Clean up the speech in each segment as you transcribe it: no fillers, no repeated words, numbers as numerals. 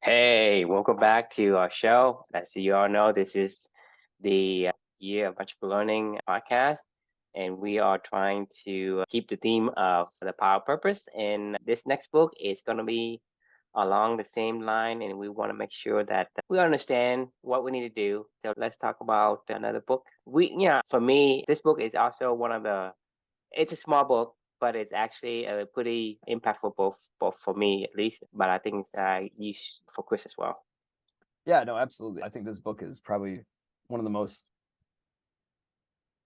Hey, welcome back to our show. As you all know, this is the Year of Entrepreneur Learning podcast, and we are trying to keep the theme of the power of purpose. And this next book is going to be along the same line, and we want to make sure that we understand what we need to do. So let's talk about another book. For me, this book is also one of it's a small book, but it's actually a pretty impactful both for me at least. But I think it's used for Chris as well. Yeah, no, absolutely. I think this book is probably one of the most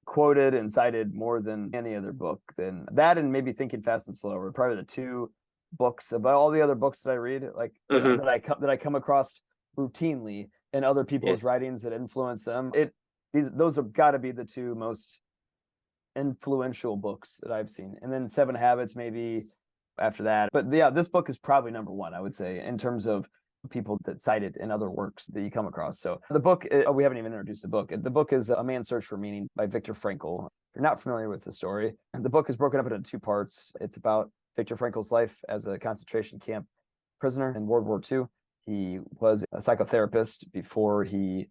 quoted and cited more than any other book. Than that, and maybe Thinking Fast and Slow are probably the two books about all the other books that I read, like Hmm. that I come across routinely in other people's Yes. writings that influence them. Those have got to be the two most influential books that I've seen, and then Seven Habits maybe after that. But yeah, this book is probably number one, I would say, in terms of people that cite it in other works that you come across. So the book, we haven't even introduced the book. The book is A Man's Search for Meaning by Viktor Frankl. If you're not familiar with the story, the book is broken up into two parts. It's about Viktor Frankl's life as a concentration camp prisoner in World War II. He was a psychotherapist before he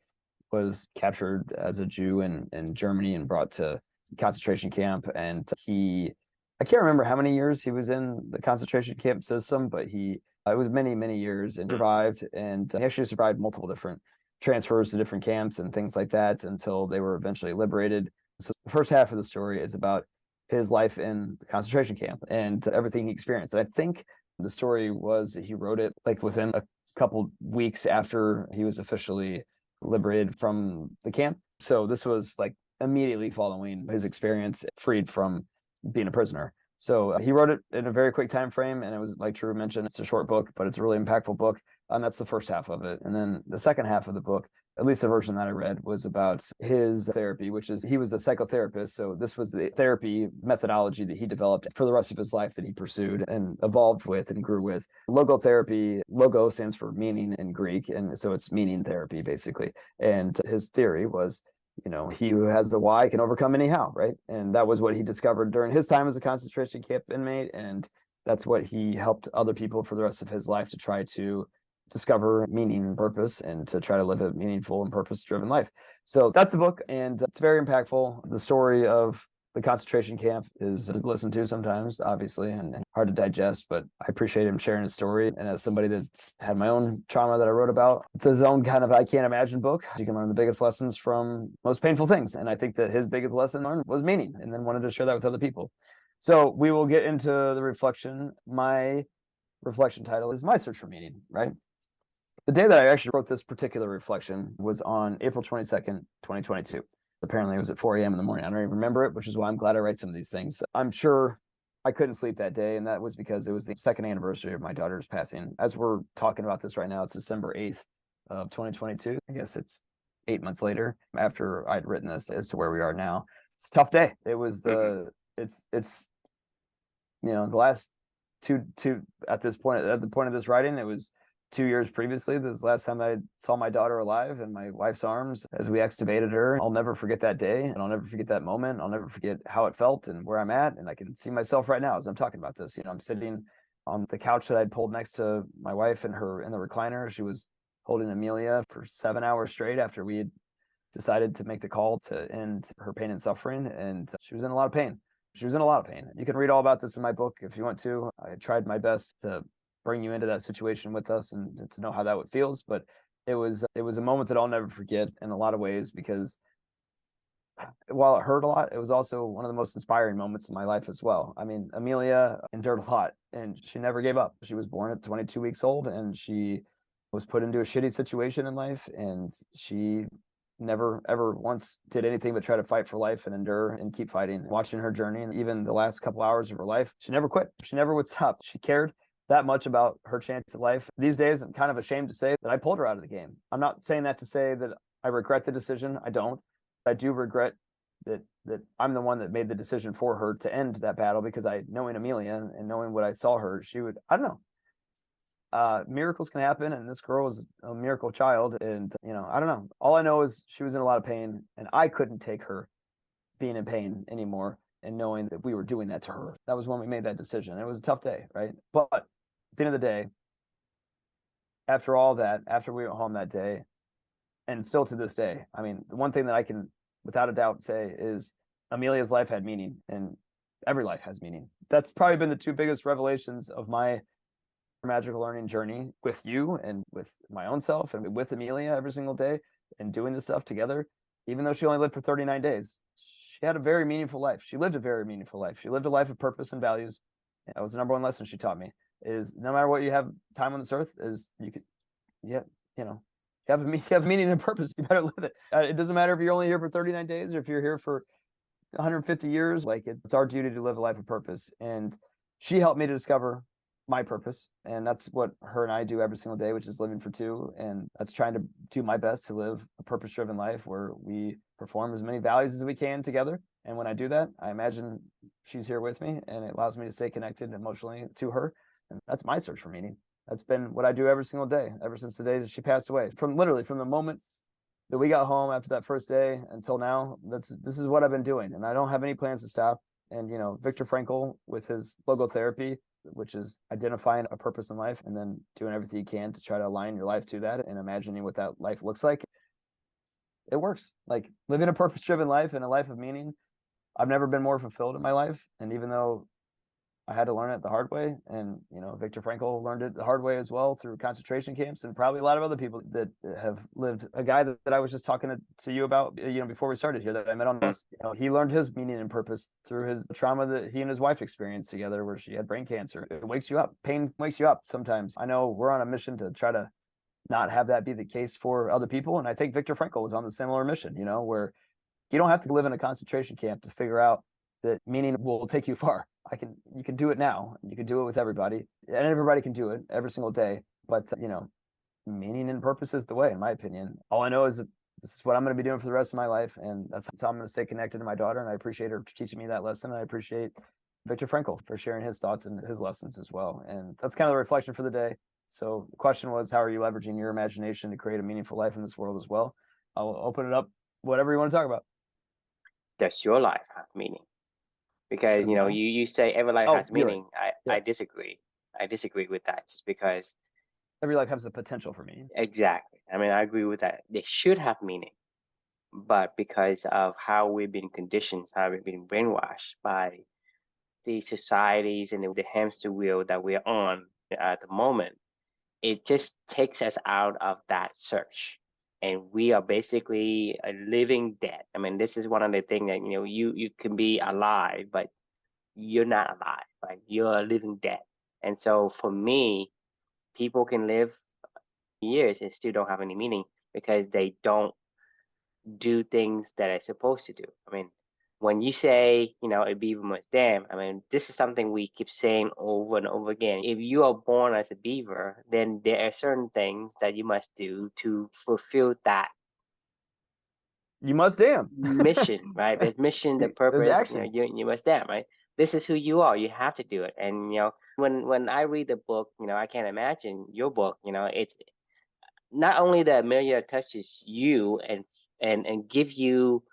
was captured as a Jew in Germany and brought to concentration camp. And I can't remember how many years he was in the concentration camp system, but it was many, many years and survived. And he actually survived multiple different transfers to different camps and things like that until they were eventually liberated. So the first half of the story is about his life in the concentration camp and everything he experienced. And I think the story was that he wrote it like within a couple weeks after he was officially liberated from the camp. So this was like immediately following his experience freed from being a prisoner. So he wrote it in a very quick time frame, and it was, like Drew mentioned, it's a short book, but it's a really impactful book. And that's the first half of it. And then the second half of the book, at least the version that I read, was about his therapy, which is he was a psychotherapist. So this was the therapy methodology that he developed for the rest of his life that he pursued and evolved with and grew with. Logotherapy, logo stands for meaning in Greek. And so it's meaning therapy, basically. And his theory was, he who has the why can overcome any how, right? And that was what he discovered during his time as a concentration camp inmate. And that's what he helped other people for the rest of his life to try to discover meaning and purpose and to try to live a meaningful and purpose-driven life. So that's the book, and it's very impactful. The story of the concentration camp is listened to sometimes, obviously, and hard to digest, but I appreciate him sharing his story. And as somebody that's had my own trauma that I wrote about, it's his own kind of I can't imagine book. You can learn the biggest lessons from most painful things. And I think that his biggest lesson learned was meaning, and then wanted to share that with other people. So we will get into the reflection. My reflection title is My Search for Meaning, right? The day that I actually wrote this particular reflection was on April 22nd, 2022. Apparently it was at 4 a.m. in the morning. I don't even remember it, which is why I'm glad I write some of these things. I'm sure I couldn't sleep that day, and that was because it was the second anniversary of my daughter's passing. As we're talking about this right now, it's December 8th of 2022. I guess it's 8 months later after I'd written this as to where we are now. It's a tough day. It was it's the last two at this point, at the point of this writing, it was 2 years previously. This was the last time I saw my daughter alive in my wife's arms as we extubated her. I'll never forget that day, and I'll never forget that moment. I'll never forget how it felt and where I'm at. And I can see myself right now as I'm talking about this. I'm sitting on the couch that I'd pulled next to my wife and her in the recliner. She was holding Amelia for 7 hours straight after we had decided to make the call to end her pain and suffering. And she was in a lot of pain. She was in a lot of pain. You can read all about this in my book if you want to. I tried my best to bring you into that situation with us and to know how that feels. But it was a moment that I'll never forget in a lot of ways, because while it hurt a lot, it was also one of the most inspiring moments in my life as well. I mean, Amelia endured a lot, and she never gave up. She was born at 22 weeks old, and she was put into a shitty situation in life, and she never ever once did anything but try to fight for life and endure and keep fighting. Watching her journey, and even the last couple hours of her life, she never quit. She never would stop. She cared that much about her chance at life. These days, I'm kind of ashamed to say that I pulled her out of the game. I'm not saying that to say that I regret the decision. I don't. I do regret that I'm the one that made the decision for her to end that battle, because knowing Amelia and knowing what I saw her, she would, I don't know. Miracles can happen, and this girl was a miracle child. And, I don't know. All I know is she was in a lot of pain, and I couldn't take her being in pain anymore, and knowing that we were doing that to her. That was when we made that decision. It was a tough day, right? But at the end of the day, after all that, after we went home that day, and still to this day, I mean, the one thing that I can without a doubt say is Amelia's life had meaning, and every life has meaning. That's probably been the two biggest revelations of my magical learning journey with you and with my own self and with Amelia every single day and doing this stuff together. Even though she only lived for 39 days, she had a very meaningful life. She lived a very meaningful life. She lived a life of purpose and values. That was the number one lesson she taught me, is no matter what you have time on this earth, is you could, yeah, you know, you have meaning and purpose. You better live it. It doesn't matter if you're only here for 39 days or if you're here for 150 years. Like, it's our duty to live a life of purpose. And she helped me to discover my purpose. And that's what her and I do every single day, which is living for two. And that's trying to do my best to live a purpose driven life where we perform as many values as we can together. And when I do that, I imagine she's here with me, and it allows me to stay connected emotionally to her. And that's my search for meaning. That's been what I do every single day, ever since the day that she passed away. From literally from the moment that we got home after that first day until now, this is what I've been doing. And I don't have any plans to stop. And, you know, Viktor Frankl with his logotherapy, which is identifying a purpose in life and then doing everything you can to try to align your life to that and imagining what that life looks like. It works. Like, living a purpose driven life and a life of meaning. I've never been more fulfilled in my life. And even though I had to learn it the hard way, and, you know, Viktor Frankl learned it the hard way as well through concentration camps, and probably a lot of other people that have lived. A guy that I was just talking to you about, you know, before we started here, that I met on this, you know, he learned his meaning and purpose through his trauma that he and his wife experienced together, where she had brain cancer. It wakes you up. Pain wakes you up sometimes. I know we're on a mission to try to not have that be the case for other people, and I think Viktor Frankl was on the similar mission, you know, where you don't have to live in a concentration camp to figure out that meaning will take you far. You can do it now. You can do it with everybody, and everybody can do it every single day. But, you know, meaning and purpose is the way, in my opinion. All I know is that this is what I'm going to be doing for the rest of my life. And that's how I'm going to stay connected to my daughter. And I appreciate her for teaching me that lesson. And I appreciate Viktor Frankl for sharing his thoughts and his lessons as well. And that's kind of the reflection for the day. So the question was, how are you leveraging your imagination to create a meaningful life in this world as well? I'll open it up, whatever you want to talk about. Does your life have meaning? Because, you know, you say every life has meaning. I disagree. I disagree with that, just because every life has the potential for meaning. Exactly. I mean, I agree with that. They should have meaning, but because of how we've been conditioned, how we've been brainwashed by the societies and the hamster wheel that we're on at the moment, it just takes us out of that search. And we are basically a living dead. I mean, this is one of the things that, you know, you can be alive, but you're not alive, right? You're a living dead. And so for me, people can live years and still don't have any meaning because they don't do things that they're supposed to do. I mean, when you say, you know, a beaver must dam, I mean, this is something we keep saying over and over again. If you are born as a beaver, then there are certain things that you must do to fulfill that. You must dam. Mission, right? The mission, the purpose, action. you know, you must dam, right? This is who you are. You have to do it. And, you know, when I read the book, you know, I can't imagine your book, you know, it's not only that Amelia touches you and give you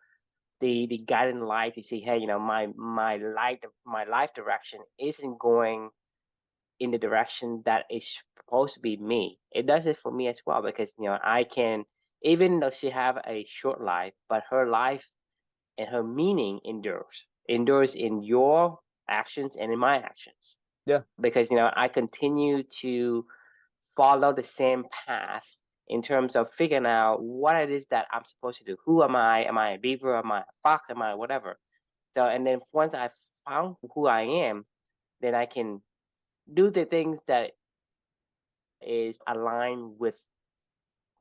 the guiding light to say, hey, you know, my life direction isn't going in the direction that is supposed to be me. It does it for me as well, because, you know, I can, even though she have a short life, but her life and her meaning endures in your actions and in my actions. Yeah. Because, you know, I continue to follow the same path in terms of figuring out what it is that I'm supposed to do. Who am I? Am I a beaver? Am I a fox? Am I whatever? So, and then once I found who I am, then I can do the things that is aligned with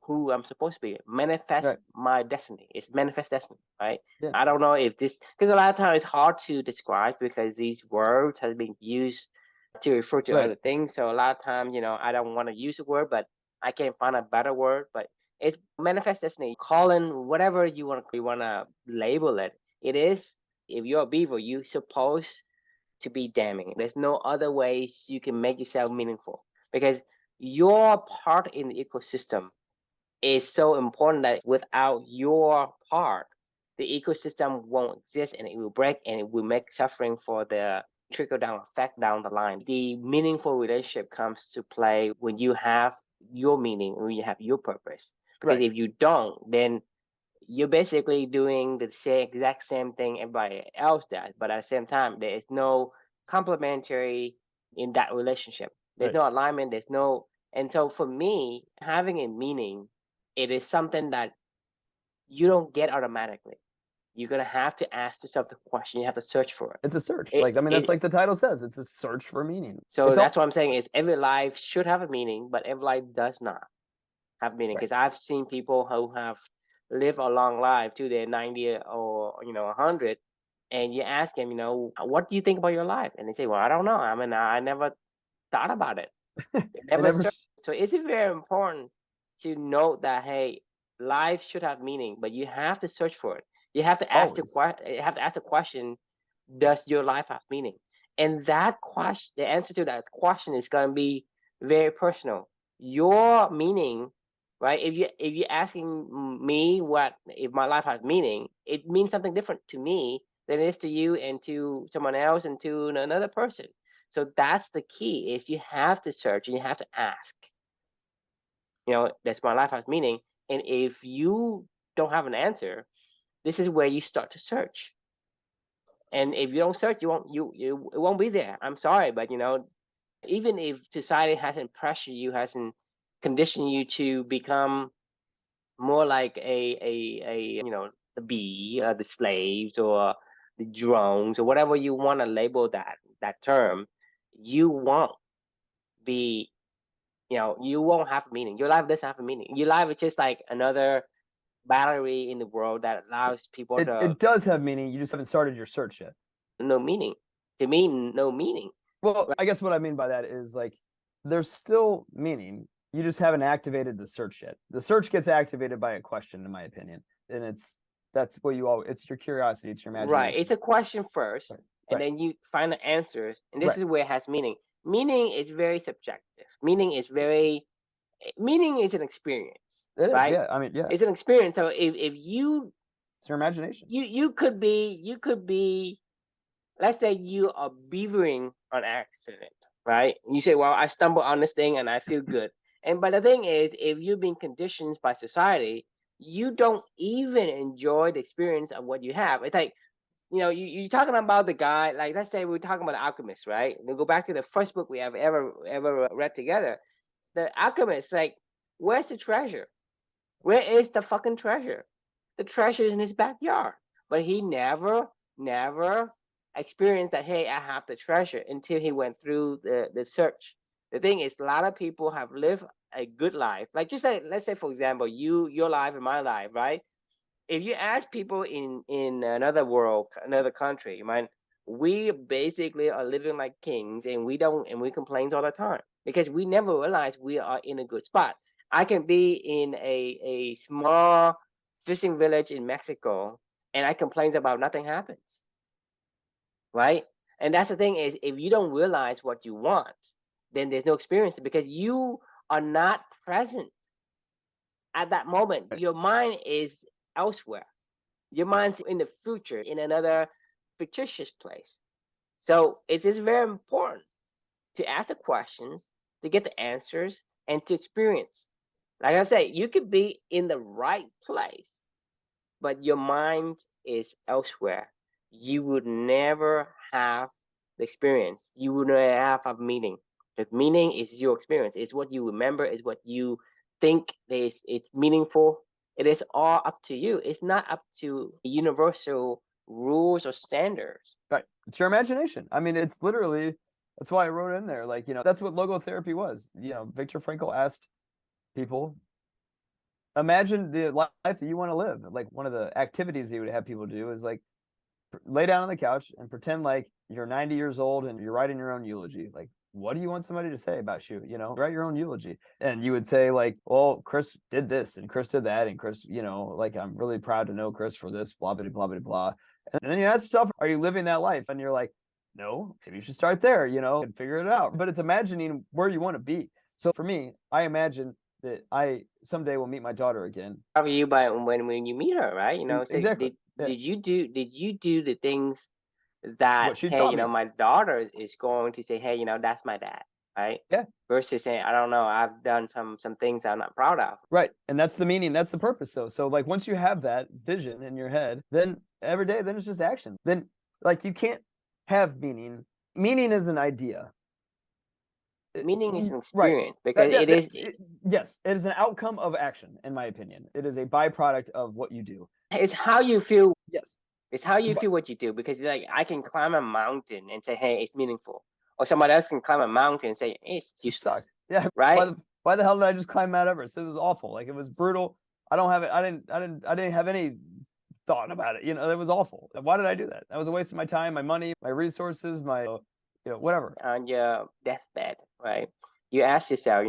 who I'm supposed to be. Manifest my destiny. It's manifest destiny, right? Yeah. I don't know if this, because a lot of times it's hard to describe because these words have been used to refer to other things. So a lot of times, you know, I don't want to use a word, but I can't find a better word. But it's manifest destiny. Calling whatever you want to label it. It is, if you're a beaver, you're supposed to be damming. There's no other ways you can make yourself meaningful, because your part in the ecosystem is so important that without your part, the ecosystem won't exist and it will break, and it will make suffering for the trickle down effect down the line. The meaningful relationship comes to play when you have your meaning, when you have your purpose. Because Right. if you don't, then you're basically doing the exact same thing everybody else does, but at the same time, there is no complementary in that relationship. There's Right. no alignment. There's no, and so for me, having a meaning, it is something that you don't get automatically. You're gonna have to ask yourself the question. You have to search for it. It's a search. It, Like, I mean, that's it like the title says, it's a search for meaning. so It's all that's what I'm saying is every life should have a meaning, but every life does not have meaning. right. Because I've seen people who have lived a long life to their 90 or 100, and you ask them, what do you think about your life? And they say, well, I don't know. I mean, I never thought about it. They They never never searched. So it's very important to note that hey, life should have meaning, but you have to search for it. You have to ask always. you have to ask the question, does your life have meaning? And that question, the answer to that question is going to be very personal. Your meaning, right? If you're asking me what if my life has meaning, it means something different to me than it is to you and to someone else and to another person. So that's the key: is you have to search and you have to ask. Does my life have meaning? And if you don't have an answer, this is where you start to search. And if you don't search, you it won't be there. I'm sorry, but even if society hasn't pressured you, hasn't conditioned you to become more like the bee, the slaves, or the drones, or whatever you want to label that term, you won't be, you won't have meaning. Your life doesn't have a meaning. Your life is just like another battery in the world that allows people to It does have meaning. You just haven't started your search yet. no meaning. To me, no meaning. Well, Right? I guess what I mean by that is like there's still meaning. You just haven't activated the search yet. The search gets activated by a question, in my opinion. And that's what you all it's your curiosity, it's your Right. imagination. It's a question first, Right. and Right. then you find the answers, and this Right. is where it has meaning. Meaning is very subjective. Meaning is an experience, It is. right? Yeah. I mean, yeah. It's an experience. So if It's your imagination. you could be, let's say you are beavering on accident, right? And you say, well, I stumbled on this thing and I feel good. And but the thing is, if you've been conditioned by society, you don't even enjoy the experience of what you have. It's like, you're talking about the guy, like let's say we're talking about the alchemist, right? We go back to the first book we have ever read together. The alchemist, like, where's the treasure? Where is the fucking treasure? The treasure is in his backyard. But he never experienced that, hey, I have the treasure until he went through the search. The thing is, a lot of people have lived a good life. Like just like, let's say, for example, your life and my life, right? If you ask people in another world, another country, man, we basically are living like kings, and we complain all the time because we never realize we are in a good spot. I can be in a small fishing village in Mexico, and I complain about nothing happens, right? And that's the thing is, if you don't realize what you want, then there's no experience because you are not present at that moment. Right. Your mind is elsewhere. Your mind's in the future, in another fictitious place. So it is very important to ask the questions, to get the answers, and to experience. Like I say, you could be in the right place, but your mind is elsewhere. You would never have the experience. You would never have a meaning. The meaning is your experience. It's what you remember. It's what you think is it's meaningful. It is all up to you. It's not up to universal rules or standards. Right. It's your imagination. I mean, it's literally that's why I wrote in there. Like, that's what logotherapy was. Viktor Frankl asked people, imagine the life that you want to live. Like one of the activities he would have people do is like lay down on the couch and pretend like you're 90 years old and you're writing your own eulogy. Like, what do you want somebody to say about you? Write your own eulogy. And you would say like, well, Chris did this and Chris did that. And Chris, like, I'm really proud to know Chris for this, blah, blah, blah, blah, blah. And then you ask yourself, are you living that life? And you're like, no, maybe you should start there, and figure it out. But it's imagining where you want to be. So for me, I imagine that I someday will meet my daughter again. How are you by when you meet her, right? Say Exactly. did Yeah. did you do the things that What she hey, taught me. my daughter is going to say, hey, that's my dad, right? Yeah. versus saying, I don't know, I've done some things I'm not proud of. Right. And that's the meaning. That's the purpose, though. So, like, once you have that vision in your head, then every day, then it's just action. Then, like, you can't have meaning. Meaning is an idea. Meaning is an Right. experience because Yes, it is an outcome of action, in my opinion. It is a byproduct of what you do. it's how you feel. Yes. It's how you feel what you do, because like I can climb a mountain and say, hey, it's meaningful. Or somebody else can climb a mountain and say, hey, it's useless. Yeah. Right? Why the hell did I just climb Mount Everest? It was awful. Like, it was brutal. I don't have it. I didn't have any thought about it. It was awful. Why did I do that? That was a waste of my time, my money, my resources, my whatever. On your deathbed, right? You ask yourself,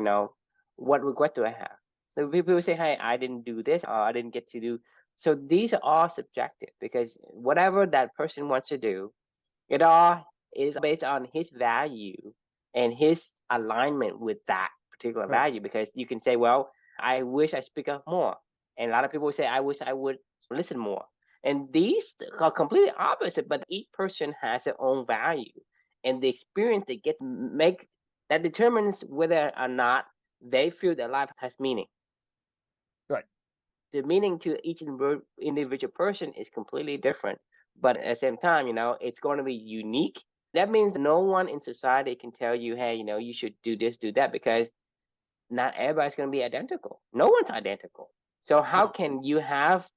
what regret do I have? So people say, hey, I didn't do this, or I didn't get to do. So these are all subjective, because whatever that person wants to do, it all is based on his value and his alignment with that particular value. Because you can say, well, I wish I speak up more. And a lot of people say, I wish I would listen more. And these are completely opposite, but each person has their own value. And the experience they get to make, that determines whether or not they feel their life has meaning. Right. The meaning to each individual person is completely different. But at the same time, it's going to be unique. That means no one in society can tell you, hey, you should do this, do that, because not everybody's going to be identical. No one's identical. So how can you have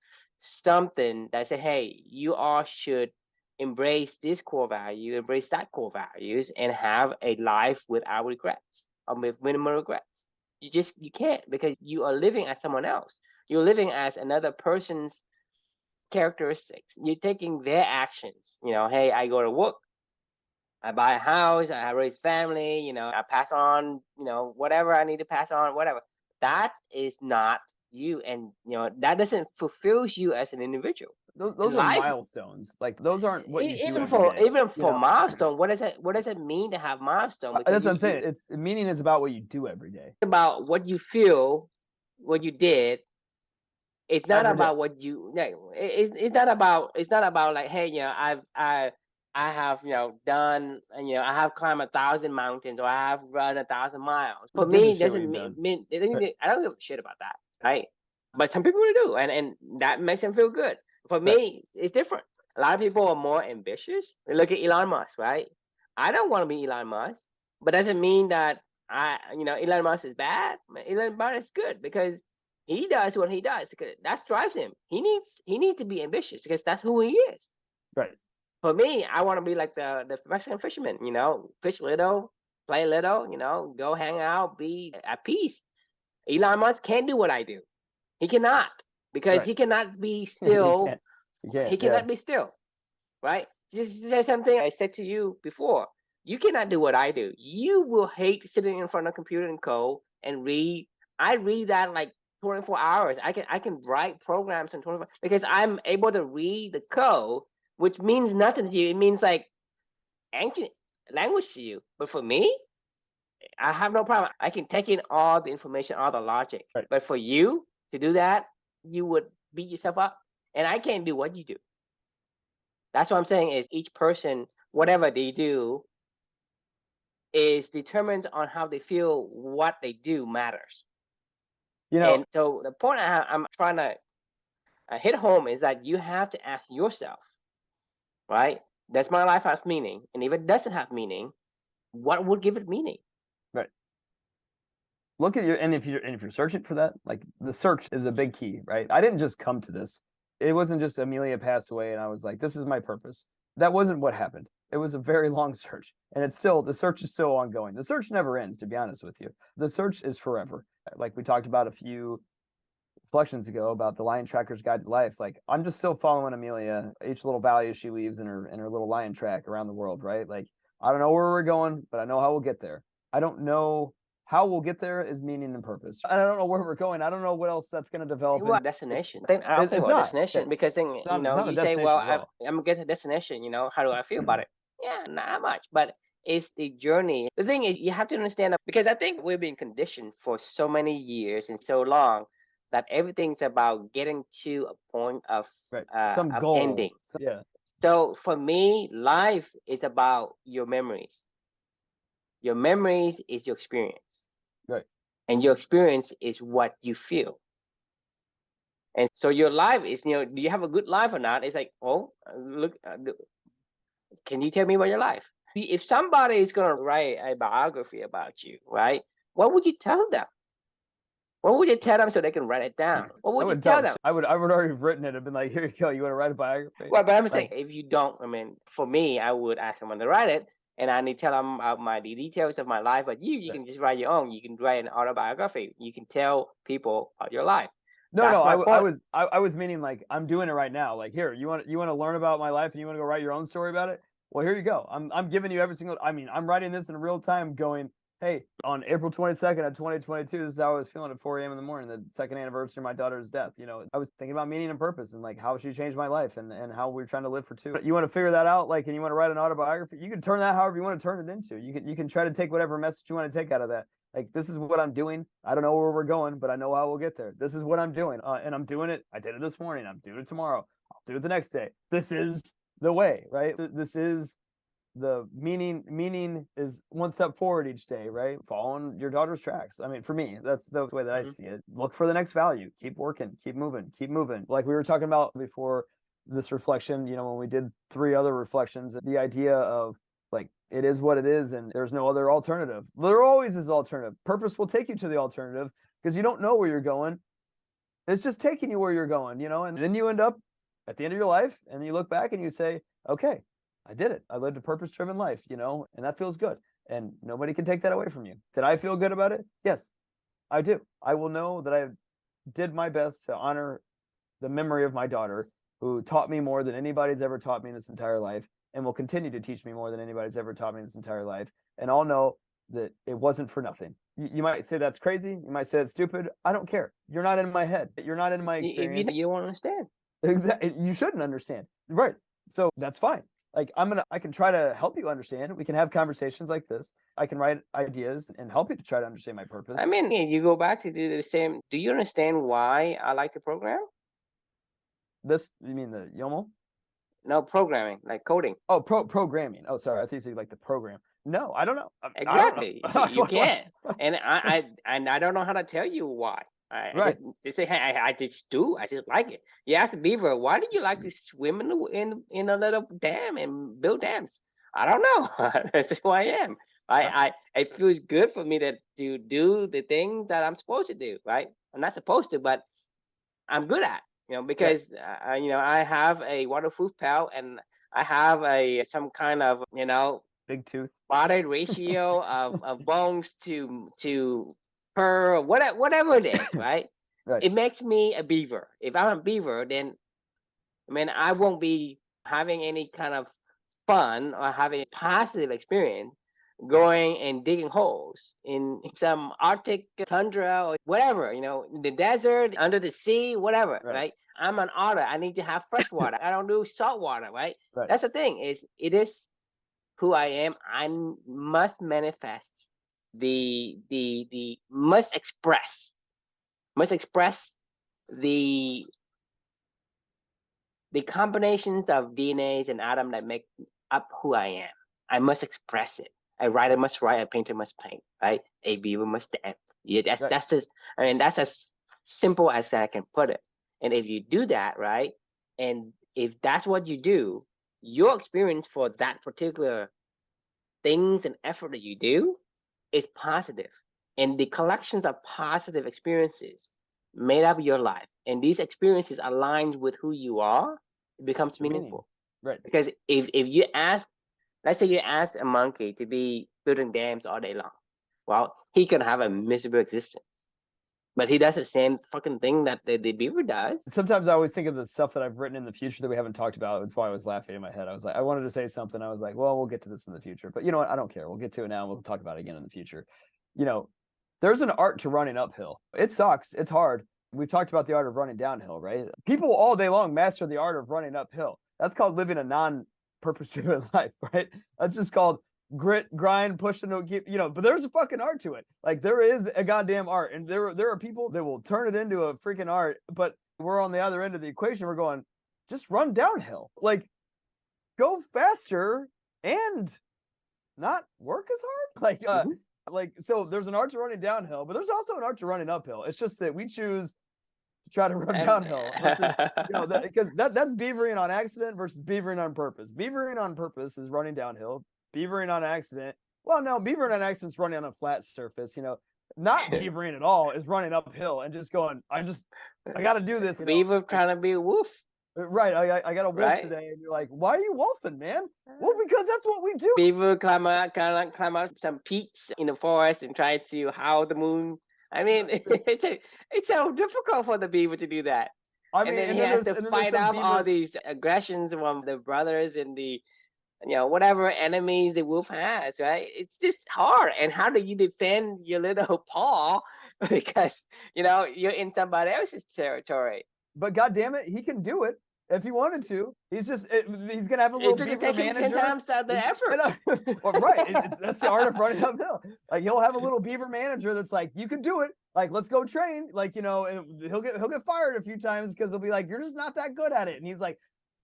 something that say, hey, you all should embrace this core value, embrace that core values, and have a life without regrets or with minimal regrets? You can't, because you are living as someone else. You're living as another person's characteristics. You're taking their actions. Hey, I go to work, I buy a house, I raise family, I pass on, whatever I need to pass on, whatever. That is not you. And, that doesn't fulfill you as an individual. Those are milestones. Like, those aren't what you do every day. Even for milestone, what does it mean to have milestone? That's what I'm saying. Meaning is about what you do every day. About what you feel, what you did. It's not about what you. It's not about like, hey, I have done, I have climbed 1,000 mountains, or I have run 1,000 miles. For me, it doesn't mean I don't give a shit about that, right? But some people really do, and that makes them feel good. For me, it's different. A lot of people are more ambitious. They look at Elon Musk, right? I don't want to be Elon Musk, but doesn't mean that Elon Musk is bad. Elon Musk is good, because he does what he does. Because that drives him. He needs to be ambitious, because that's who he is. Right. For me, I want to be like the Mexican fisherman, fish little, play little, go hang out, be at peace. Elon Musk can't do what I do. He cannot, because he cannot be still. He cannot be still, right? This is something I said to you before. You cannot do what I do. You will hate sitting in front of a computer and code and read. I read that like 24 hours. I can write programs in 24, because I'm able to read the code, which means nothing to you. It means like ancient language to you. But for me, I have no problem. I can take in all the information, all the logic. Right. But for you to do that, you would beat yourself up. And I can't do what you do. That's what I'm saying, is each person, whatever they do, is determined on how they feel. What they do matters. And so the point I'm trying to hit home is that you have to ask yourself, right? Does my life have meaning? And if it doesn't have meaning, what would give it meaning? Right. Look at if you're searching for that, like, the search is a big key, right? I didn't just come to this. It wasn't just Amelia passed away and I was like, this is my purpose. That wasn't what happened. It was a very long search, and the search is still ongoing. The search never ends, to be honest with you. The search is forever. Like we talked about a few reflections ago about the Lion Tracker's Guide to Life. Like, I'm just still following Amelia, each little valley she leaves in her little lion track around the world, right? Like, I don't know where we're going, but I know how we'll get there. I don't know how we'll get there is meaning and purpose. And I don't know where we're going. I don't know what else that's going to develop. Well, destination. I don't think about destination, because then you say, well, I'm gonna get to destination. How do I feel about it? Yeah, not much, but it's the journey. The thing is, you have to understand that, because I think we've been conditioned for so many years and so long that everything's about getting to a point of some goal, ending. Yeah. So for me, life is about your memories. Your memories is your experience. and your experience is what you feel. And so your life is, do you have a good life or not? It's like, oh, look, can you tell me about your life? If somebody is going to write a biography about you, right? What would you tell them? What would you tell them so they can write it down? What would you tell them? I would already have written it and been like, here you go. You want to write a biography? Well, but I'm saying, if you don't, for me, I would ask someone to write it, and I need to tell them the details of my life. But you can just write your own. You can write an autobiography. You can tell people about your life. No, I was meaning like, I'm doing it right now. Like, here, you want to learn about my life and you want to go write your own story about it? Well, here you go. I'm giving you every single. I'm writing this in real time, going, hey, on April 22nd of 2022, this is how I was feeling at 4 a.m. in the morning, the second anniversary of my daughter's death. I was thinking about meaning and purpose and like how she changed my life and how we're trying to live for two. You want to figure that out, like, and you want to write an autobiography, you can turn that however you want to turn it into. You can try to take whatever message you want to take out of that. Like, this is what I'm doing. I don't know where we're going, but I know how we'll get there. This is what I'm doing. And I'm doing it. I did it this morning. I'm doing it tomorrow. I'll do it the next day. This is the way, right? This is the meaning is one step forward each day, right? Following your daughter's tracks. For me, that's the way that I see it. Look for the next value. Keep working, keep moving. Like we were talking about before this reflection, when we did 3 other reflections, the idea of like, it is what it is and there's no other alternative. There always is alternative. Purpose will take you to the alternative because you don't know where you're going. It's just taking you where you're going, and then you end up at the end of your life and you look back and you say, okay, I did it. I lived a purpose-driven life, and that feels good. And nobody can take that away from you. Did I feel good about it? Yes, I do. I will know that I did my best to honor the memory of my daughter, who taught me more than anybody's ever taught me in this entire life, and will continue to teach me more than anybody's ever taught me in this entire life. And I'll know that it wasn't for nothing. You might say that's crazy. You might say that's stupid. I don't care. You're not in my head. You're not in my experience. If you won't understand. Exactly. You shouldn't understand. Right. So that's fine. Like, I can try to help you understand. We can have conversations like this. I can write ideas and help you to try to understand my purpose. You go back to do the same. Do you understand why I like the program? This, you mean the YOML? No, programming, like coding. Oh, programming. Oh, sorry. I think you said like the program. No, I don't know. Exactly. You can't. And I don't know how to tell you why. Right. They say, hey, I just do. I just like it. You ask the beaver, why do you like to swim in a little dam and build dams? I don't know. That's just who I am. It feels good for me to do the things that I'm supposed to do. Right. I'm not supposed to, but I'm good at. Because I have a waterproof pelt and I have some kind of big tooth body ratio of bones to per whatever it is, right? Right. It makes me a beaver. If I'm a beaver, then I won't be having any kind of fun or having a positive experience going and digging holes in some Arctic tundra or whatever, in the desert, under the sea, whatever, right? I'm an otter. I need to have fresh water. I don't do salt water, right? That's the thing. It is who I am. I must manifest must express the combinations of DNAs and atoms that make up who I am. I must express it. A writer must write, a painter must paint, right? A beaver must dance. Yeah, that's just, that's as simple as I can put it. And if you do that, right, and if that's what you do, your experience for that particular things and effort that you do is positive. And the collections of positive experiences made up your life. And these experiences aligned with who you are, it becomes meaningful. Right. Because if you ask, let's say you ask a monkey to be building dams all day long, well, he can have a miserable existence. But he does the same fucking thing that the beaver does. Sometimes I always think of the stuff that I've written in the future that we haven't talked about. That's why I was laughing in my head. I was like, I wanted to say something. I was like, well, we'll get to this in the future. But you know what? I don't care. We'll get to it now and we'll talk about it again in the future. There's an art to running uphill. It sucks. It's hard. We've talked about the art of running downhill, right? People all day long master the art of running uphill. That's called living a non-purpose-driven life, right? That's just called grit, grind, push, and keep, but there's a fucking art to it. Like, there is a goddamn art, and there are people that will turn it into a freaking art, but we're on the other end of the equation. We're going, just run downhill. Like, go faster and not work as hard. Like, Like, so there's an art to running downhill, but there's also an art to running uphill. It's just that we choose to try to run downhill versus, because that's beavering on accident versus beavering on purpose. Beavering on purpose is running downhill. Beavering on accident, well, no, beavering on accident is running on a flat surface. Not beavering at all is running uphill and just going, I got to do this. Beaver trying to be a wolf. Right. I got a wolf Right? today. And you're like, why are you wolfing, man? Well, because that's what we do. Beaver climb out some peaks in the forest and try to howl the moon. I mean, it's so difficult for the beaver to do that. I mean, and then he has to fight off all these aggressions from the brothers and the, whatever enemies the wolf has, right? It's just hard. And how do you defend your little paw because, you're in somebody else's territory? But God damn it, he can do it if he wanted to. He's gonna have a little beaver manager. 10 times the effort. Well, right. That's the art of running uphill. Like, he'll have a little beaver manager that's like, you can do it. Like, let's go train. Like, and he'll get fired a few times because he'll be like, you're just not that good at it. And he's like,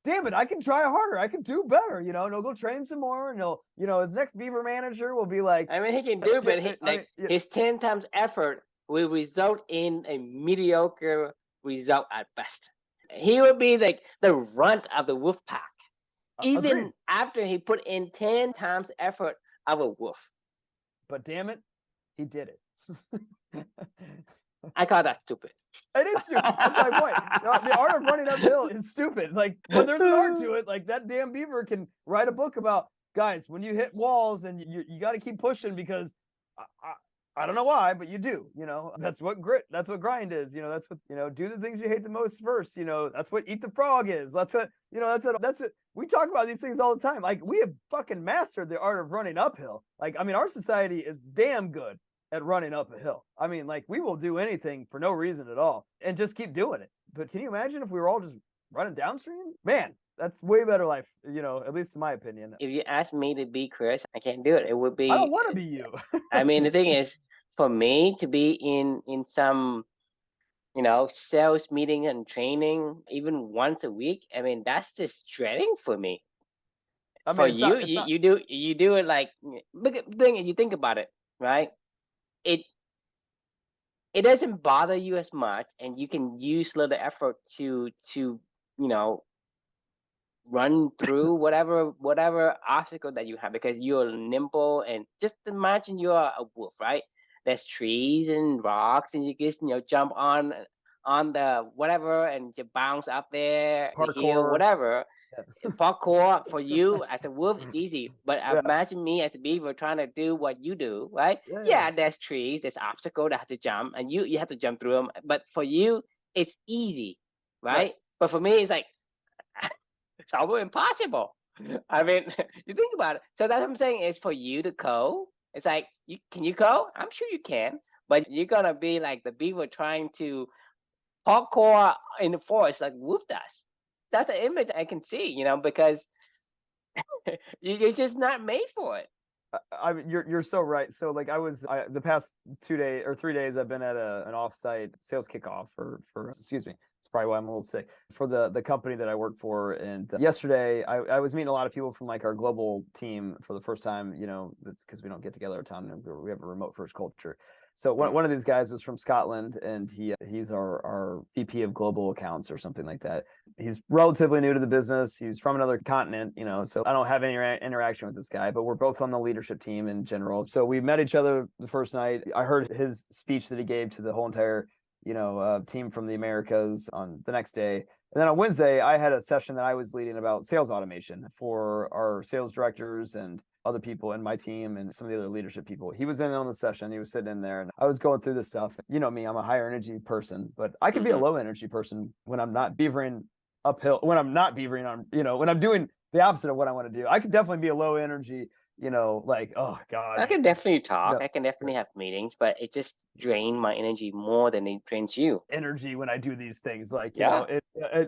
damn it, I can try harder. I can do better. And he'll go train some more. And his next beaver manager will be like, I mean, he can do, but his 10 times effort will result in a mediocre result at best. He would be like the runt of the wolf pack, even after he put in 10 times effort of a wolf. But damn it, he did it. I call that stupid. It is stupid. That's my point. The art of running uphill is stupid. Like, when there's an art to it, like, that damn beaver can write a book about, guys, when you hit walls and you got to keep pushing because I don't know why, but you do. That's what grind is. That's what, do the things you hate the most first. That's what eat the frog is. That's what, that's it. We talk about these things all the time. Like, we have fucking mastered the art of running uphill. Like, I mean, our society is damn good at running up a hill. I mean, like, we will do anything for no reason at all and just keep doing it. But can you imagine if we were all just running downstream? Man, that's way better life, at least in my opinion. If you ask me to be Chris, I can't do it. It would be. I don't want to be you. I mean, the thing is, for me to be in some, sales meeting and training even once a week, I mean, that's just dreading for me. I mean, for you, you do it like, you think about it, right? It doesn't bother you as much, and you can use little effort to run through whatever obstacle that you have because you're nimble. And just imagine you're a wolf, right? There's trees and rocks, and you just jump on the whatever and you bounce up there, the hill, whatever. Parkour for you as a wolf is easy, but imagine me as a beaver trying to do what you do, right? Yeah, there's trees, there's obstacles that have to jump, and you have to jump through them. But for you, it's easy, right? But for me, it's like it's almost impossible. I mean, you think about it. So that's what I'm saying is for you to code. It's like, can you code? I'm sure you can, but you're gonna be like the beaver trying to parkour in the forest like wolf does. That's an image I can see, because you're just not made for it. You're so right. So, like, the past 2 days or 3 days, I've been at an offsite sales kickoff for excuse me. It's probably why I'm a little sick for the company that I work for. And yesterday I was meeting a lot of people from like our global team for the first time, because we don't get together a ton. We have a remote first culture. So one of these guys was from Scotland, and he's our VP of global accounts or something like that. He's relatively new to the business. He's from another continent, so I don't have any interaction with this guy, but we're both on the leadership team in general. So we met each other the first night. I heard his speech that he gave to the whole entire, team from the Americas on the next day. And then on Wednesday, I had a session that I was leading about sales automation for our sales directors and other people in my team and some of the other leadership people. He was in on the session. He was sitting in there, and I was going through this stuff. You know me, I'm a higher energy person, but I can be a low energy person when I'm not beavering uphill, when I'm not beavering on, when I'm doing the opposite of what I want to do. I could definitely be a low energy, like, oh God. I can definitely talk. I can definitely have meetings, but it just drains my energy more than it drains you. Energy when I do these things, like,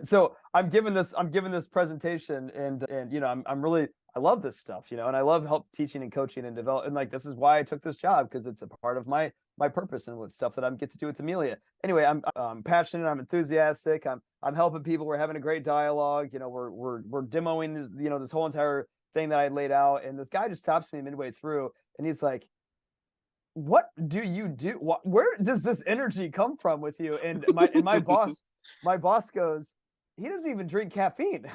so I'm giving this presentation, and I'm really, I love this stuff, and I love help teaching and coaching and develop. And like, this is why I took this job, because it's a part of my purpose and what stuff that I get to do with Amelia. Anyway, I'm passionate. I'm enthusiastic. I'm helping people. We're having a great dialogue. We're demoing this, this whole entire thing that I laid out. And this guy just stops me midway through, and he's like, what do you do? Where does this energy come from with you? And my boss goes, he doesn't even drink caffeine.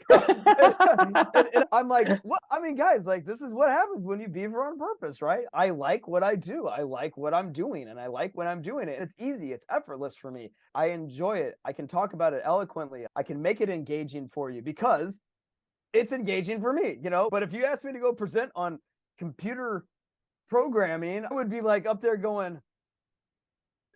And I'm like, what? I mean, guys, like, this is what happens when you beaver on purpose, right? I like what I do. I like what I'm doing, and I like when I'm doing it. It's easy. It's effortless for me. I enjoy it. I can talk about it eloquently. I can make it engaging for you because it's engaging for me, But if you ask me to go present on computer programming, I would be like up there going,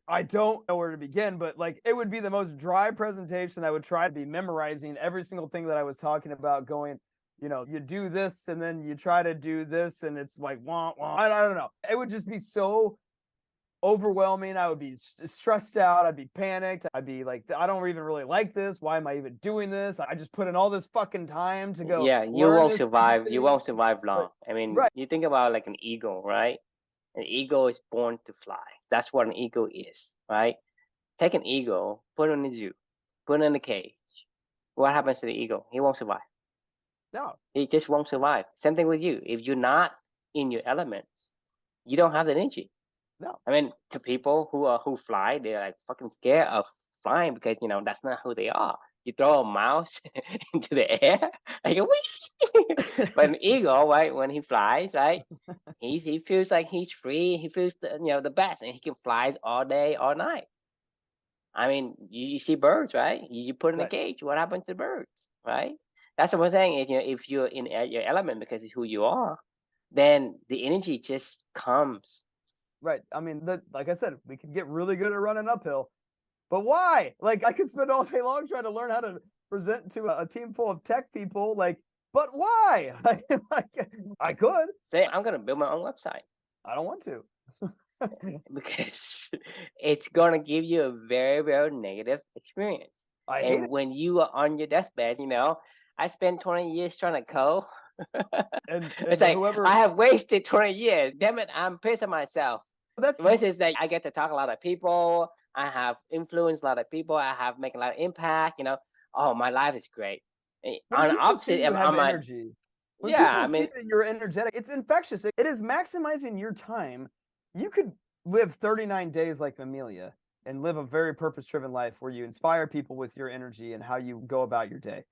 I don't know where to begin, but like it would be the most dry presentation. I would try to be memorizing every single thing that I was talking about, going, you do this and then you try to do this, and it's like, wah, wah. I don't know. It would just be so overwhelming. I would be stressed out. I'd be panicked. I'd be like, I don't even really like this. Why am I even doing this? I just put in all this fucking time to go Yeah, you learn won't this stupid survive. You thing. won't survive But long. I mean, right, you think about like an eagle, right? An eagle is born to fly. That's what an eagle is, right? Take an eagle, put it in the zoo, put it in the cage. What happens to the eagle? He won't survive. no, He just won't survive. Same thing with you. If you're not in your elements, you don't have the energy. no. I mean, to people who fly, they're like fucking scared of flying because that's not who they are. You throw a mouse into the air, like whee! But an eagle, right? When he flies, right? He feels like he's free. He feels the best, and he can fly all day, all night. I mean, you see birds, right? You put in a Right. cage. What happens to birds, right? That's what I'm saying. If you're in your element because it's who you are, then the energy just comes. Right. I mean, like I said, we could get really good at running uphill, but why? Like, I could spend all day long trying to learn how to present to a team full of tech people. Like, but why? Like, I could. Say, I'm gonna build my own website I don't want to. because it's gonna give you a very, very negative experience. I hate And it. when you are on your deathbed, I spent 20 years trying to code. It's And like whoever I have wasted 20 years. Damn it, I'm pissed at myself. that's Versus that I get to talk a lot of people. I have influenced a lot of people. I have made a lot of impact. Oh, my life is great. when On the people see opposite, you have I'm like, energy, when yeah, people I see mean, that you're energetic, it's infectious. It is maximizing your time. You could live 39 days like Amelia and live a very purpose-driven life where you inspire people with your energy and how you go about your day.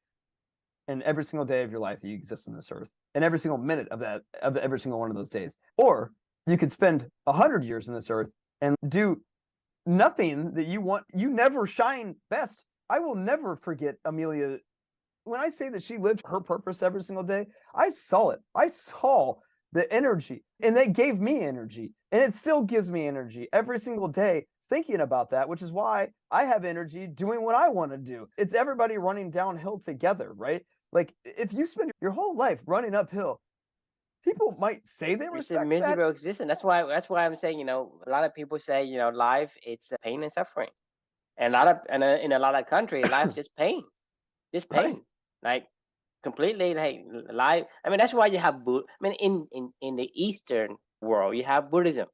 And every single day of your life that you exist on this earth, and every single minute of every single one of those days. Or you could spend 100 years on this earth and do nothing that you want. You never shine best. I will never forget Amelia. When I say that she lived her purpose every single day, I saw it. I saw the energy, and that gave me energy, and it still gives me energy every single day thinking about that, which is why I have energy doing what I want to do. It's everybody running downhill together, right? Like, if you spend your whole life running uphill, people might say they it's a respect that. miserable existence. That's why I'm saying, a lot of people say, life it's pain and suffering. And in a lot of countries, life's just Right. pain. Like completely like life. I mean, that's why you have I mean, in the Eastern world, you have Buddhism.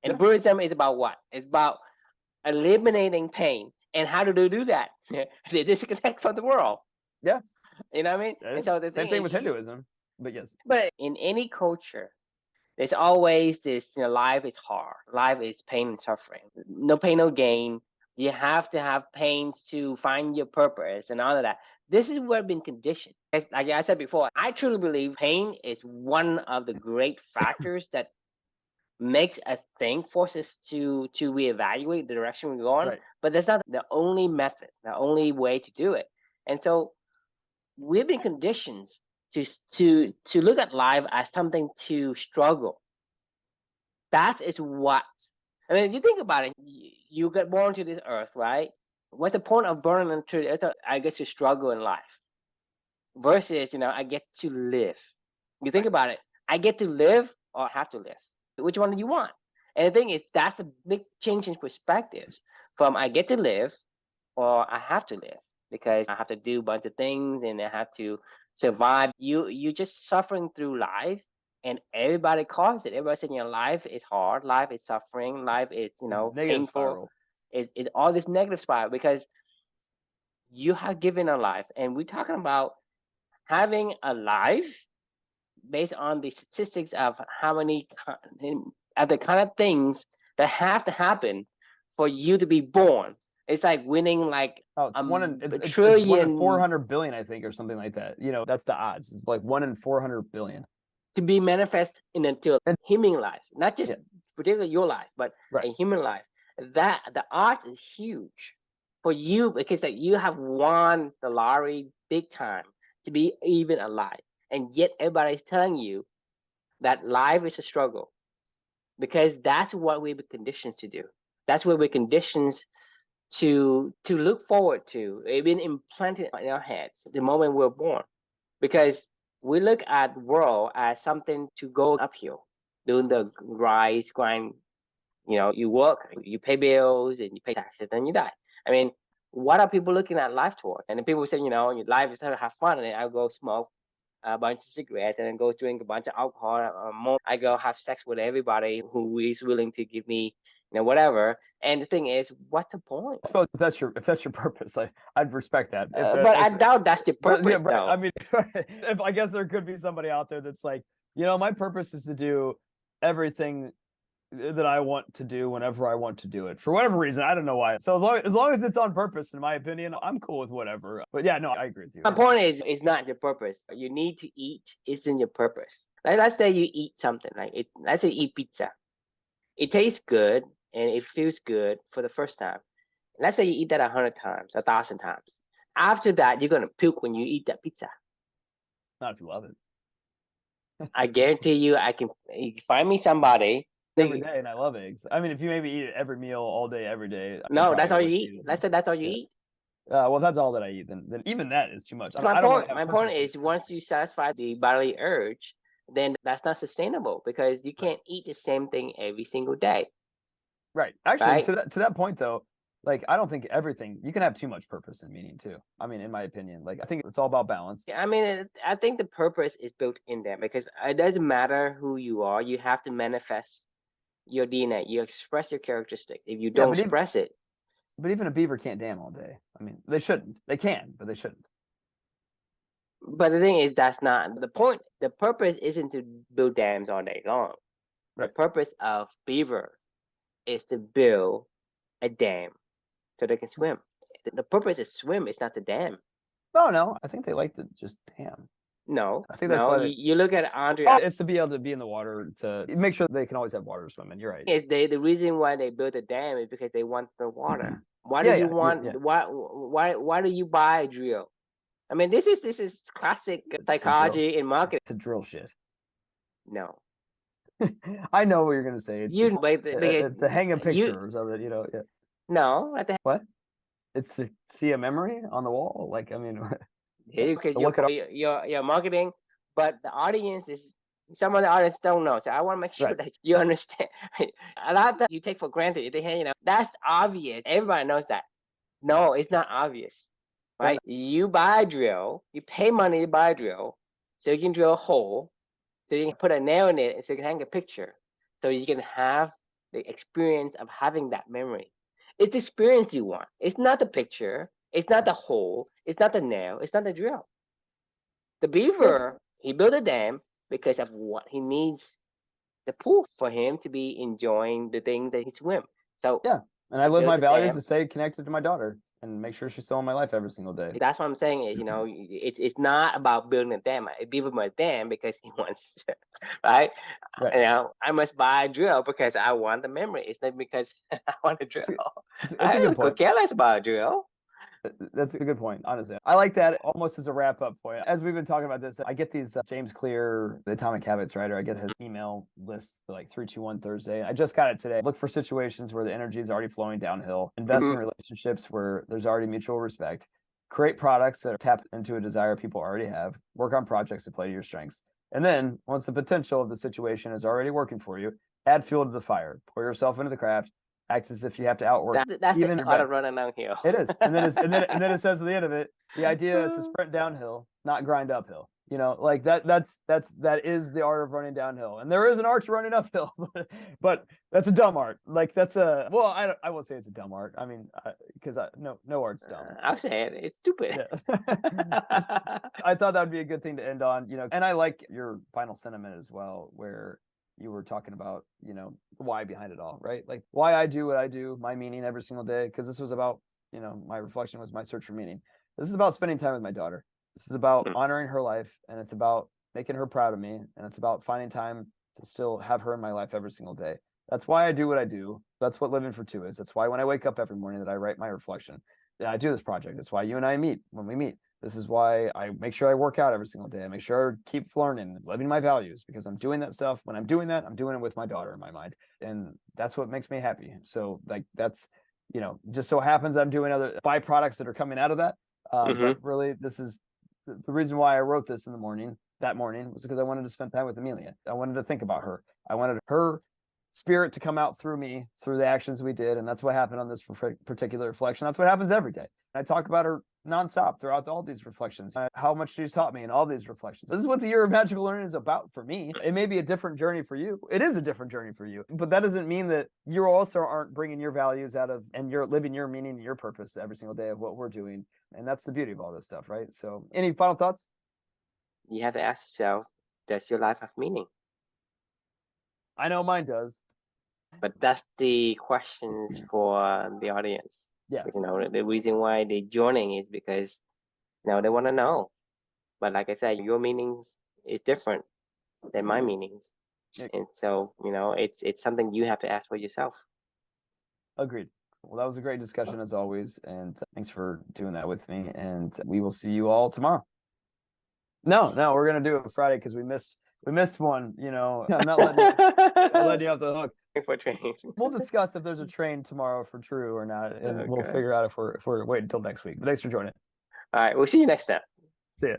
And Yeah. Buddhism is about what? It's about eliminating pain. And how do they do that? They disconnect from the world. Yeah. You know what I mean? That And is so the same thing thing is, with Hinduism. But yes. but in any culture, there's always this, life is hard. Life is pain and suffering. No pain, no gain. You have to have pains to find your purpose and all of that. This is where I've been conditioned. Like I said before, I truly believe pain is one of the great factors that makes us think, forces to reevaluate the direction we go on. Right. But that's not the only method, the only way to do it. And so we've been conditioned to look at life as something to struggle. That is what. I mean, if you think about it, you get born to this earth, right? What's the point of burning into the earth? I get to struggle in life versus, I get to live. You think Right. about it, I get to live or I have to live. Which one do you want? And the thing is, that's a big change in perspectives from I get to live or I have to live because I have to do a bunch of things and I have to survive. You just suffering through life, and everybody calls it. Everybody saying, life is hard, life is suffering, life is Negative painful. spiral. It's all this negative spiral because you have given a life, and we're talking about having a life based on the statistics of how many are the kind of things that have to happen for you to be born. It's like winning like it's a it's 1 in trillion 400 billion, I think, or something like that. That's the odds. It's like 1 in 400 billion. to be manifest in a human life, not just particularly your life, but a human life. That the odds is huge for you because like you have won the lottery big time to be even alive, and yet everybody's telling you that life is a struggle because that's what we were conditioned to do. That's what we're conditioned to look forward to. It's been implanted in our heads the moment we're born, because we look at the world as something to go uphill, doing the grind. You work, you pay bills, and you pay taxes, and you die. I mean, what are people looking at life toward? And then people say, your life is to have fun, and then I'll go smoke a bunch of cigarettes and then go drink a bunch of alcohol. I go have sex with everybody who is willing to give me, whatever. And the thing is, what's the point? I suppose if that's your purpose, I'd respect that. But I doubt that's the purpose, though. I mean, if I guess there could be somebody out there that's like, my purpose is to do everything that I want to do whenever I want to do it for whatever reason. I don't know why. So as long as it's on purpose, in my opinion, I'm cool with whatever. But yeah, no, I agree with you. My point is, it's not your purpose. You need to eat. Isn't your purpose. Like, let's say you eat something. Let's say you eat pizza. It tastes good and it feels good for the first time. Let's say you eat that 100 times, 1,000 times. After that, you're gonna puke when you eat that pizza. Not if you love it. I guarantee you can find me somebody every day, and I love eggs. I mean, if you maybe eat it every meal, all day, every day. No, that's all you eat. Let's say that's all you eat. Well, that's all that I eat. Then even that is too much. My point is, once you satisfy the bodily urge, then that's not sustainable because you can't eat the same thing every single day. Right. Actually, to that point though, like I don't think you can have too much purpose and meaning too. I mean, in my opinion, like I think it's all about balance. Yeah, I mean, I think the purpose is built in there because it doesn't matter who you are. You have to manifest your DNA. You express your characteristic. If you don't express it. But even a beaver can't dam all day. I mean, they shouldn't. They can, but they shouldn't. But the thing is, that's not the point. The purpose isn't to build dams all day long. Right. The purpose of beaver is to build a dam so they can swim. The purpose is swim. It's not the dam. No. I think they like to just dam. No, I think that's why you look at Andre. It's to be able to be in the water to make sure they can always have water to swim in. You're right. The reason why they built a dam is because they want the water. Why do you want? Yeah. Why do you buy a drill? I mean, this is classic psychology in marketing. To drill shit. No. I know what you're gonna say. It's to hang a picture or something. Yeah. No. What? It's to see a memory on the wall. Like I mean. Because you're marketing, but the audience is some of the audience don't know. So I want to make sure that you understand. A lot that you take for granted, that's obvious. Everybody knows that. No, it's not obvious, right? You buy a drill, you pay money to buy a drill, so you can drill a hole, so you can put a nail in it, and so you can hang a picture, so you can have the experience of having that memory. It's the experience you want. It's not the picture. It's not the hole. It's not the nail. It's not the drill. The beaver, he built a dam because of what he needs the pool for him to be enjoying the things that he swim. So yeah, and I live my values to stay connected to my daughter and make sure she's still in my life every single day. That's what I'm saying is, it's not about building a dam. A beaver must dam because he wants, right? I must buy a drill because I want the memory. It's not because I want a drill. It's a good point. I could care less about a drill. That's a good point, honestly. I like that almost as a wrap-up point. As we've been talking about this, I get these James Clear, the Atomic Habits writer, I get his email list like 321 Thursday. I just got it today. Look for situations where the energy is already flowing downhill. Invest in relationships where there's already mutual respect. Create products that tap into a desire people already have. Work on projects that play to your strengths. And then, once the potential of the situation is already working for you, add fuel to the fire. Pour yourself into the craft. Act as if you have to outwork. That's even the art of running downhill. It is, and then it says at the end of it, the idea is to sprint downhill, not grind uphill. Like that is the art of running downhill, and there is an art to running uphill, but that's a dumb art. Like I won't say it's a dumb art. I mean, because no art's dumb. I'm saying it's stupid. Yeah. I thought that would be a good thing to end on. And I like your final sentiment as well, where you were talking about, you know, the why behind it all, right? Like why I do what I do, my meaning every single day. Because this was about, you know, my reflection was my search for meaning. This is about spending time with my daughter. This is about honoring her life, and it's about making her proud of me, and it's about finding time to still have her in my life every single day. That's why I do what I do. That's what living for two is. That's why when I wake up every morning that I write my reflection. I do this project. That's why you and I meet when we meet. This is why I make sure I work out every single day. I make sure I keep learning, living my values, because I'm doing that stuff. When I'm doing that, I'm doing it with my daughter in my mind. And that's what makes me happy. So like that's, you know, just so happens I'm doing other byproducts that are coming out of that. But really, this is the reason why I wrote this in the morning, that morning, was because I wanted to spend time with Amelia. I wanted to think about her. I wanted her spirit to come out through me, through the actions we did. And that's what happened on this particular reflection. That's what happens every day. I talk about her nonstop throughout all these reflections, how much she's taught me in all these reflections. This is what the year of magical learning is about for me. It may be a different journey for you. It is a different journey for you, but that doesn't mean that you also aren't bringing your values out of, and you're living your meaning and your purpose every single day of what we're doing. And that's the beauty of all this stuff, right? So any final thoughts? You have to ask yourself, does your life have meaning? I know mine does. But that's the questions for the audience. Yeah. You know, the reason why they're joining is because, you know, they want to know. But like I said, your meanings is different than my meanings. And so, you know, it's something you have to ask for yourself. Agreed. Well, that was a great discussion as always. And thanks for doing that with me. And we will see you all tomorrow. No, we're going to do it Friday because we missed one, you know. I'm not letting you off the hook. For train. We'll discuss if there's a train tomorrow for True or not, and we'll figure out if we're waiting until next week. But thanks for joining. All right, we'll see you next time. See ya.